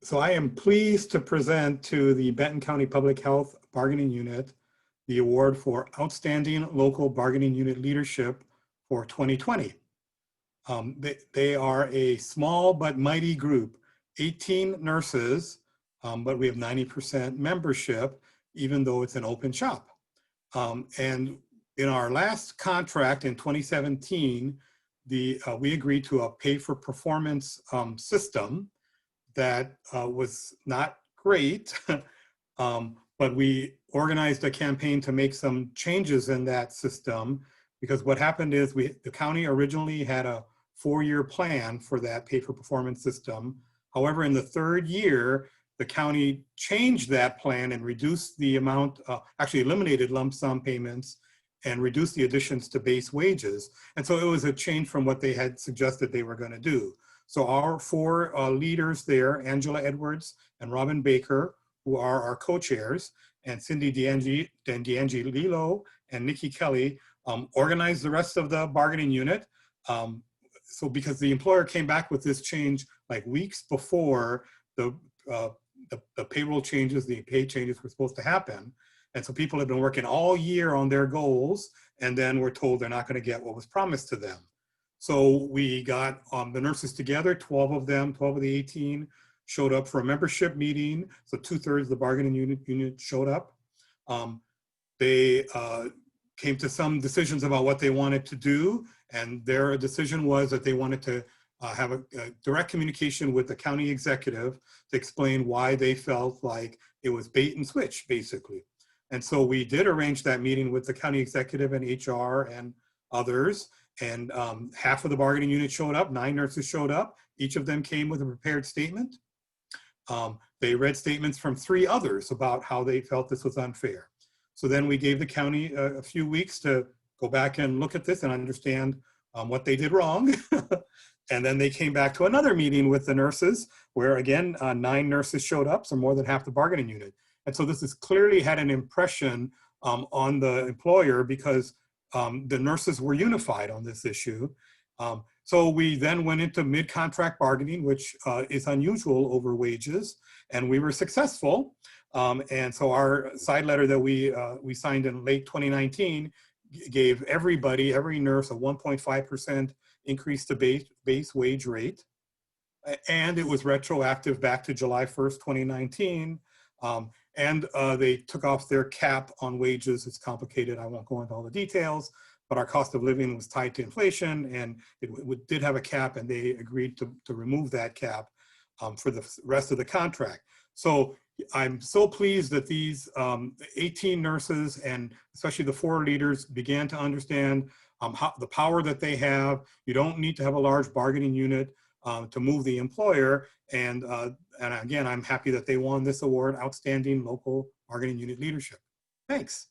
So I am pleased to present to the Benton County Public Health Bargaining Unit the award for Outstanding Local Bargaining Unit Leadership for 2020. They are a small but mighty group, 18 nurses, but we have 90% membership, even though it's an open shop. And in our last contract in 2017, we agreed to a pay-for-performance system that was not great, but we organized a campaign to make some changes in that system, because what happened is the county originally had a 4-year plan for that pay-for-performance system. However, in the 3rd year, the county changed that plan and reduced the amount, actually eliminated lump sum payments and reduced the additions to base wages. And so it was a change from what they had suggested they were going to do. So our 4 leaders there, Angela Edwards and Robin Baker, who are our co-chairs, and Cindy D'Angelo and Nikki Kelly, organized the rest of the bargaining unit. So because the employer came back with this change like weeks before the payroll changes, the pay changes were supposed to happen. And so people have been working all year on their goals, and then we're told they're not going to get what was promised to them. So we got the nurses together, 12 of them, 12 of the 18 showed up for a membership meeting. So 2/3 of the bargaining unit showed up. They came to some decisions about what they wanted to do. And their decision was that they wanted to have a direct communication with the county executive to explain why they felt like it was bait and switch, basically. And so we did arrange that meeting with the county executive and HR and others. And half of the bargaining unit showed up, 9 nurses showed up. Each of them came with a prepared statement. They read statements from 3 others about how they felt this was unfair. So then we gave the county a few weeks to go back and look at this and understand what they did wrong. And then they came back to another meeting with the nurses where, again, 9 nurses showed up, so more than half the bargaining unit. And so this has clearly had an impression on the employer, because the nurses were unified on this issue. So we then went into mid-contract bargaining, which is unusual over wages, and we were successful. And so our side letter that we signed in late 2019 gave everybody, every nurse, a 1.5% increase to base wage rate. And it was retroactive back to July 1st, 2019. And they took off their cap on wages. It's complicated. I won't go into all the details, but our cost of living was tied to inflation, and it did have a cap, and they agreed to remove that cap for the rest of the contract. So I'm so pleased that these 18 nurses, and especially the 4 leaders, began to understand the power that they have. You don't need to have a large bargaining unit to move the employer. And again, I'm happy that they won this award, Outstanding Local Bargaining Unit Leadership. Thanks.